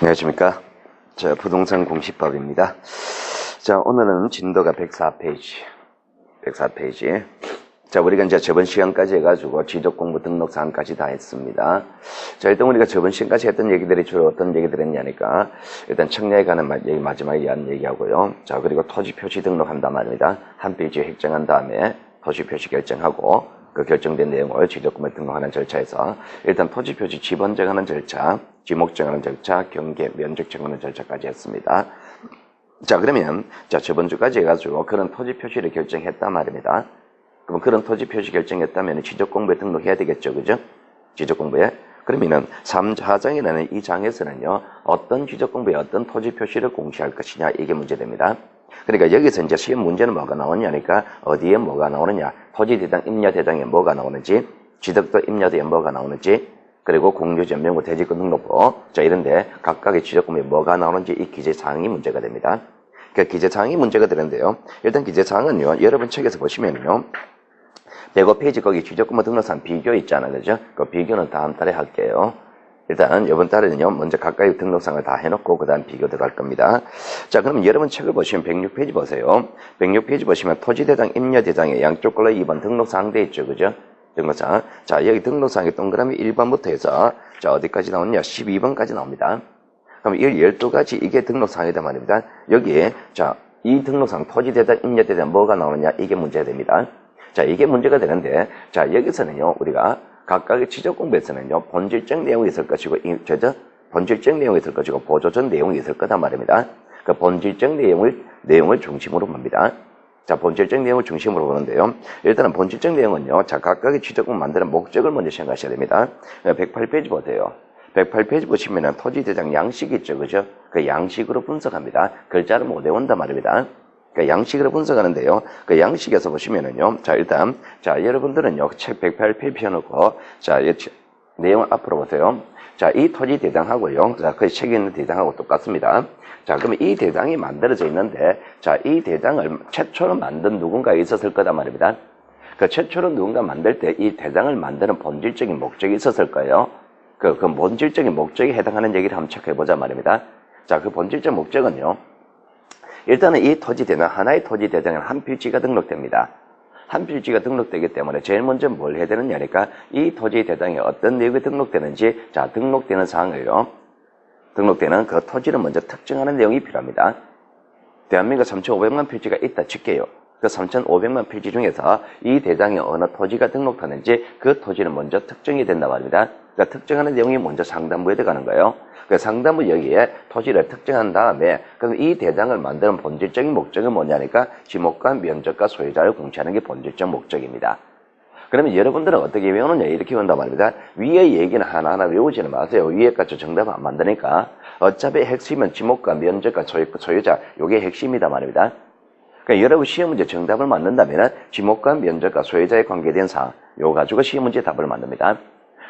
안녕하십니까. 자, 부동산 공시법입니다. 자, 오늘은 진도가 104페이지. 104페이지. 자, 우리가 이제 저번 시간까지 해가지고 지적공부 등록사항까지 다 했습니다. 자, 일단 우리가 저번 시간까지 했던 얘기들이 주로 어떤 얘기들 했냐니까, 일단 청약에 관한 얘기 마지막에 한 얘기하고요. 자, 그리고 토지 표시 등록한단 말입니다. 한 필지 획정한 다음에 토지 표시 결정하고, 그 결정된 내용을 지적금을 등록하는 절차에서 일단 토지 표시 지번 정하는 절차, 지목 정하는 절차, 경계, 면적 정하는 절차까지 했습니다. 자, 그러면 자, 저번 주까지 해가지고 그런 토지 표시를 결정했단 말입니다. 그럼 그런 토지 표시 결정했다면 지적공부에 등록해야 되겠죠, 그죠? 지적공부에. 그러면은 3하장이라는 이 장에서는요, 어떤 지적공부에 어떤 토지 표시를 공시할 것이냐, 이게 문제됩니다. 그러니까 여기서 이제 시험 문제는 뭐가 나오냐니까, 어디에 뭐가 나오느냐, 토지대장, 임야대장에 뭐가 나오는지, 지덕도 임야대에 뭐가 나오는지, 그리고 공유전명부 대지권 등록부, 자, 이런데 각각의 지적공부에 뭐가 나오는지 이 기재사항이 문제가 됩니다. 그 기재사항이 문제가 되는데요. 일단 기재사항은요, 여러분 책에서 보시면요, 105페이지 거기 지적공부 등록상 비교 있잖아요, 그죠? 그 비교는 다음 달에 할게요. 일단 이번 달에는요, 먼저 각각의 등록상을 다 해놓고 그 다음 비교 들어갈 겁니다. 자, 그럼 여러분 책을 보시면 106페이지 보세요. 106페이지 보시면 토지대장, 임야대장에 양쪽 걸로 2번 등록사항 돼 있죠, 그죠? 등록사항. 자, 여기 등록사항이 동그라미 1번부터 해서 자, 어디까지 나오느냐? 12번까지 나옵니다. 그럼 이 12가지 이게 등록사항이란 말입니다. 여기에 자, 이 등록사항 토지대장, 임야대장 뭐가 나오느냐? 이게 문제가 됩니다. 자, 이게 문제가 되는데, 자, 여기서는요, 우리가 각각의 지적공부에서는요, 본질적 내용이 있을 것이고, 본질적 내용이 있을 것이고, 보조적 내용이 있을 거단 말입니다. 그 본질적 내용을 중심으로 봅니다. 자, 본질적 내용을 중심으로 보는데요. 일단은 본질적 내용은요, 자, 각각의 지적공부 만드는 목적을 먼저 생각하셔야 됩니다. 108페이지 보세요. 108페이지 보시면은 토지대장 양식이 있죠, 그죠? 그 양식으로 분석합니다. 글자를 못 외운단 말입니다. 그러니까 양식으로 분석하는데요. 그 양식에서 보시면은요. 자, 일단, 자, 여러분들은요, 책 108페이지 펴놓고, 자, 내용을 앞으로 보세요. 자, 이 토지 대장하고요. 자, 그 책에 있는 대장하고 똑같습니다. 자, 그러면 이 대장이 만들어져 있는데, 자, 이 대장을 최초로 만든 누군가 있었을 거단 말입니다. 그 최초로 누군가 만들 때 이 대장을 만드는 본질적인 목적이 있었을 거예요. 그 본질적인 목적에 해당하는 얘기를 한번 체크해보자 말입니다. 자, 그 본질적 목적은요. 일단은 이 토지대장, 하나의 토지대장은 한 필지가 등록됩니다. 한 필지가 등록되기 때문에 제일 먼저 뭘 해야 되느냐니까 이 토지대장에 어떤 내용이 등록되는지, 자, 등록되는 사항을요. 등록되는 그 토지를 먼저 특정하는 내용이 필요합니다. 대한민국 3,500만 필지가 있다 칠게요. 그 3,500만 필지 중에서 이 대장에 어느 토지가 등록하는지 그 토지는 먼저 특정이 된단 말입니다. 그러니까 특정하는 내용이 먼저 상단부에 들어가는 거예요. 그 상단부 여기에 토지를 특정한 다음에 그럼 이 대장을 만드는 본질적인 목적은 뭐냐니까 지목과 면적과 소유자를 공시하는 게 본질적 목적입니다. 그러면 여러분들은 어떻게 외우느냐 이렇게 외운단 말입니다. 위의 얘기는 하나하나 외우지는 마세요. 위에까지 정답을 안 만드니까 어차피 핵심은 지목과 면적과 소유자 요게 핵심이다 말입니다. 그러니까 여러분 시험 문제 정답을 만든다면 지목과 면적과 소유자에 관계된 사항 요 가지고 시험 문제 답을 만듭니다.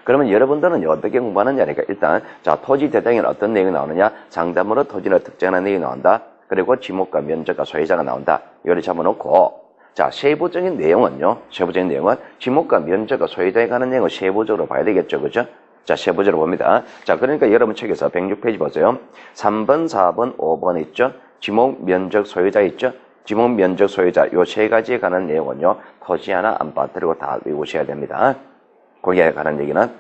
그러면 여러분들은 어떻게 공부하느냐니까 일단 자 토지 대장에는 어떤 내용이 나오느냐 상담으로 토지를 특정하는 내용이 나온다. 그리고 지목과 면적과 소유자가 나온다. 이걸 잡아놓고 자 세부적인 내용은요. 세부적인 내용은 지목과 면적과 소유자에 관한 내용을 세부적으로 봐야 되겠죠. 그죠? 자 세부적으로 봅니다. 자 그러니까 여러분 책에서 106페이지 보세요. 3번, 4번, 5번 있죠. 지목, 면적, 소유자 있죠. 지목, 면적, 소유자 요 세 가지에 관한 내용은요. 토지 하나 안 빠뜨리고 다 외우셔야 됩니다. 거기에 관한 얘기는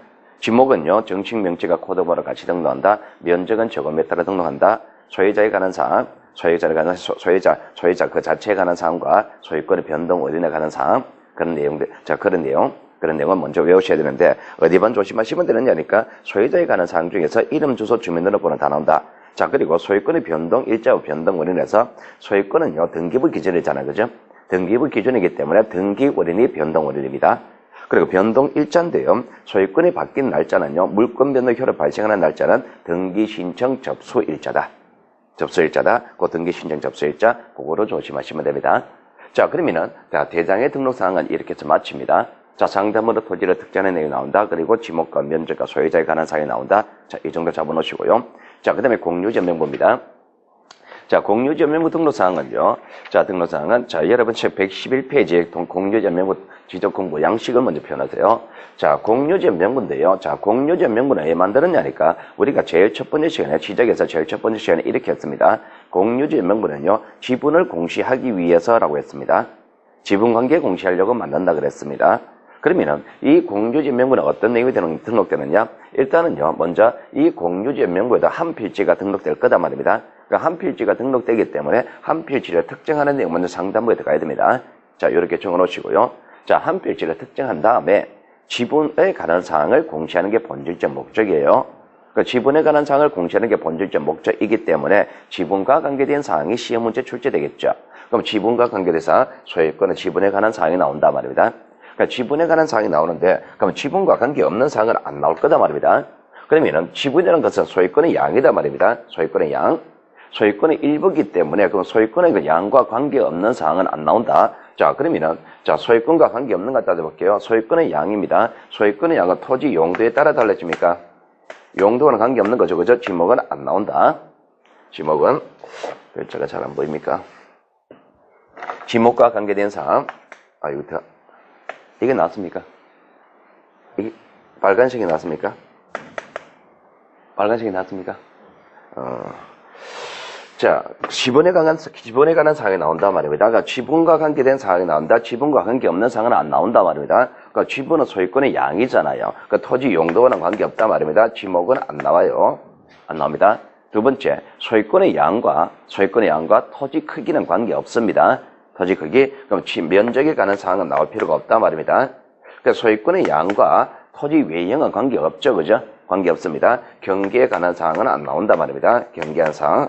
지목은요. 정식 명칭과 코드번호 같이 등록한다. 면적은 제곱미터로 등록한다. 소유자에 관한 사항, 소유자에 관한 소유자 그 자체에 관한 사항과 소유권의 변동 원인에 관한 사항 그런 내용들 자 그런 내용은 먼저 외우셔야 되는데 어디만 조심하시면 되느냐니까 소유자에 관한 사항 중에서 이름, 주소, 주민등록번호 다 나온다. 자 그리고 소유권의 변동 일자 후 변동 원인에서 소유권은요 등기부 기준이잖아요, 그죠? 등기부 기준이기 때문에 등기 원인이 변동 원인입니다. 그리고 변동 일자인데요. 소유권이 바뀐 날짜는요. 물권 변동 효력 발생하는 날짜는 등기 신청 접수 일자다. 접수 일자다. 그 등기 신청 접수 일자 그거로 조심하시면 됩니다. 자 그러면은 자 대장의 등록 사항은 이렇게 해서 마칩니다. 자 상담으로 토지를 특정하는 내용이 나온다. 그리고 지목과 면적과 소유자에 관한 사항이 나온다. 자 이 정도 잡아놓으시고요. 자 그다음에 공유전명부입니다. 자, 공유지역명부 등록사항은요. 자, 등록사항은, 자, 여러분 책 111페이지에 공유지역명부 지적공부 양식을 먼저 표현하세요. 자, 공유지역명부인데요. 자, 공유지역명부는 왜 만들었냐니까, 우리가 제일 첫 번째 시간에, 시작해서 제일 첫 번째 시간에 이렇게 했습니다. 공유지역명부는요, 지분을 공시하기 위해서라고 했습니다. 지분관계 공시하려고 만든다 그랬습니다. 그러면은 이 공유지역명부는 어떤 내용이 등록되느냐? 일단은요, 먼저 이 공유지역명부에도 한 필지가 등록될 거다 말입니다. 그러니까 한 필지가 등록되기 때문에 한 필지를 특정하는 내용 먼저 상단부에 들어가야 됩니다. 자, 이렇게 적어 놓으시고요. 자, 한 필지를 특정한 다음에 지분에 관한 사항을 공시하는 게 본질적 목적이에요. 그러니까 지분에 관한 사항을 공시하는 게 본질적 목적이기 때문에 지분과 관계된 사항이 시험 문제 출제되겠죠. 그럼 지분과 관계된 사항, 소유권의 지분에 관한 사항이 나온다 말입니다. 그러니까 지분에 관한 사항이 나오는데, 그럼 지분과 관계없는 사항은 안 나올 거다 말입니다. 그러면은 지분이라는 것은 소유권의 양이다 말입니다. 소유권의 양. 소유권의 일부이기 때문에, 그럼 소유권의 그 양과 관계없는 사항은 안 나온다. 자, 그러면은, 자, 소유권과 관계없는 것 따져볼게요. 소유권의 양입니다. 소유권의 양은 토지 용도에 따라 달라집니까? 용도와는 관계없는 거죠. 그죠? 지목은 안 나온다. 지목은, 글자가 잘 안 보입니까? 지목과 관계된 사항. 이게 나왔습니까? 이게 빨간색이 나왔습니까? 빨간색이 나왔습니까? 자, 지분에 관한 사항이 나온다 말입니다. 그러니까 지분과 관계된 사항이 나온다. 지분과 관계없는 사항은 안 나온다 말입니다. 그러니까 지분은 소유권의 양이잖아요. 그러니까 토지 용도와는 관계없다 말입니다. 지목은 안 나와요. 안 나옵니다. 두 번째, 소유권의 양과 토지 크기는 관계없습니다. 토지 크기, 그럼 면적에 관한 사항은 나올 필요가 없다 말입니다. 그러니까 소유권의 양과 토지 외형은 관계없죠, 그죠? 관계없습니다. 경계에 관한 사항은 안 나온다 말입니다. 경계한 사항.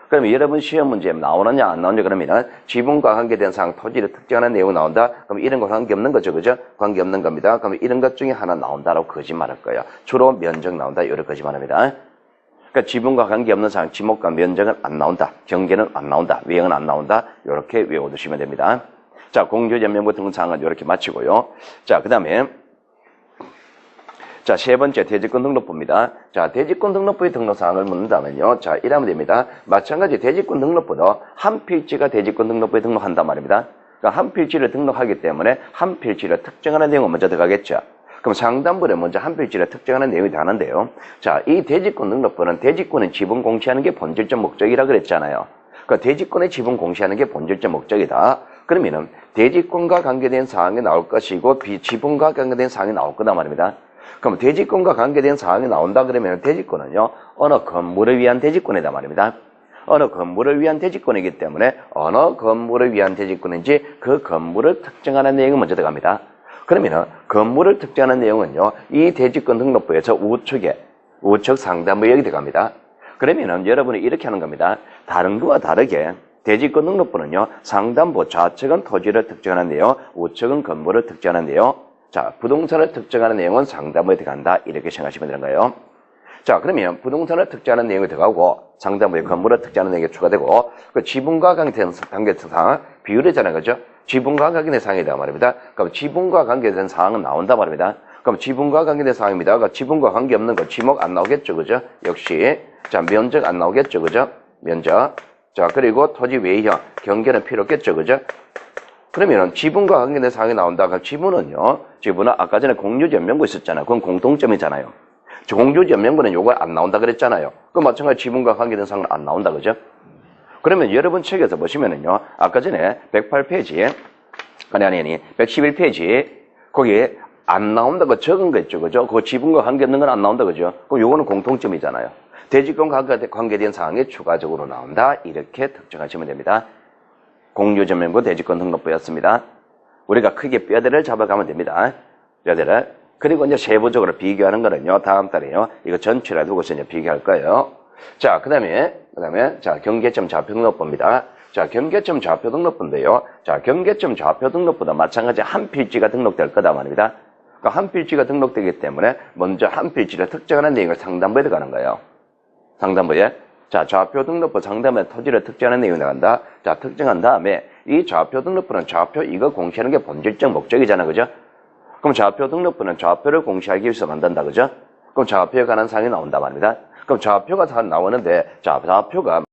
그러면 여러분 시험 문제에 나오느냐 안 나오느냐 그러면은 지분과 관계된 사항, 토지를 특정하는 내용이 나온다. 그럼 이런 거 관계없는 거죠, 그죠? 관계없는 겁니다. 그러면 이런 것 중에 하나 나온다라고 거짓말할 거예요. 주로 면적 나온다, 이렇게 거짓말합니다. 그러니까 지분과 관계없는 사항, 지목과 면적은 안 나온다. 경계는 안 나온다. 외형은 안 나온다. 이렇게 외워두시면 됩니다. 자, 공유지역명부 등록사항은 이렇게 마치고요. 자, 그 다음에 자, 세 번째 대지권 등록부입니다. 자, 대지권 등록부의 등록사항을 묻는다면요. 자, 이러면 됩니다. 마찬가지 대지권 등록부도 한 필지가 대지권 등록부에 등록한단 말입니다. 그러니까 한 필지를 등록하기 때문에 한 필지를 특정하는 내용은 먼저 들어가겠죠. 그럼 상단부에 먼저 한 필지를 특정하는 내용이 들어가는데요. 자, 이 대지권 등록부는 대지권의 지분 공시하는 게 본질적 목적이라 그랬잖아요. 그러니까 대지권의 지분 공시하는 게 본질적 목적이다. 그러면은 대지권과 관계된 사항이 나올 것이고 비지분과 관계된 사항이 나올 거다 말입니다. 그럼 대지권과 관계된 사항이 나온다 그러면 대지권은요, 어느 건물을 위한 대지권이다 말입니다. 어느 건물을 위한 대지권이기 때문에 어느 건물을 위한 대지권인지 그 건물을 특정하는 내용이 먼저 들어갑니다. 그러면은 건물을 특정하는 내용은요, 이 대지권 등록부에서 우측 상단부에 여기 들어갑니다. 그러면은 여러분이 이렇게 하는 겁니다. 다른 거와 다르게 대지권 등록부는요, 상단부 좌측은 토지를 특정하는 내용, 우측은 건물을 특정하는 내용. 자, 부동산을 특정하는 내용은 상단부에 들어간다. 이렇게 생각하시면 되는 거예요. 자, 그러면 부동산을 특정하는 내용이 들어가고 상단부에 건물을 특정하는 내용이 추가되고 그 지분과 관계된 사항 비율이잖아요. 그죠? 지분과 관계된 사항이다 말입니다. 그럼 지분과 관계된 사항은 나온다 말입니다. 그럼 지분과 관계된 사항입니다. 그러니까 지분과 관계없는 거 지목 안 나오겠죠. 그죠? 역시 자, 면적 안 나오겠죠. 그죠? 면적. 자, 그리고 토지 외형 경계는 필요 없겠죠. 그죠? 그러면은 지분과 관계된 사항이 나온다. 그럼 지분은 아까 전에 공유지역명부 있었잖아요. 그건 공통점이잖아요. 공유지역명부는 요거 안 나온다 그랬잖아요. 그 마찬가지 지분과 관계된 사항은 안 나온다. 그죠? 그러면 여러분 책에서 보시면은요, 아까 전에 108페이지에, 111페이지에, 거기에 안 나온다고 적은 거 있죠. 그죠? 그 지분과 관계없는 건 안 나온다. 그죠? 그럼 요거는 공통점이잖아요. 대지권과 관계된 사항이 추가적으로 나온다. 이렇게 특정하시면 됩니다. 공유지역명부 대지권 등록부였습니다. 우리가 크게 뼈대를 잡아가면 됩니다. 뼈대를. 그리고 이제 세부적으로 비교하는 거는요, 다음 달에요. 이거 전체를 두고서 이제 비교할 거예요. 자, 그 다음에, 자, 경계점 좌표 등록부입니다. 자, 경계점 좌표 등록부인데요. 자, 경계점 좌표 등록부도 마찬가지 한 필지가 등록될 거다 말입니다. 그러니까 한 필지가 등록되기 때문에 먼저 한 필지를 특정하는 내용을 상단부에 들어가는 거예요. 상단부에. 자, 좌표 등록부 상단부에 토지를 특정하는 내용이 나간다. 자, 특정한 다음에 이 좌표 등록부는 좌표 이거 공시하는 게 본질적 목적이잖아. 그죠? 그럼 좌표 등록부는 좌표를 공시하기 위해서 만든다. 그죠? 그럼 좌표에 관한 사항이 나온다 말입니다. 그럼 좌표가 다 나오는데, 자, 좌표가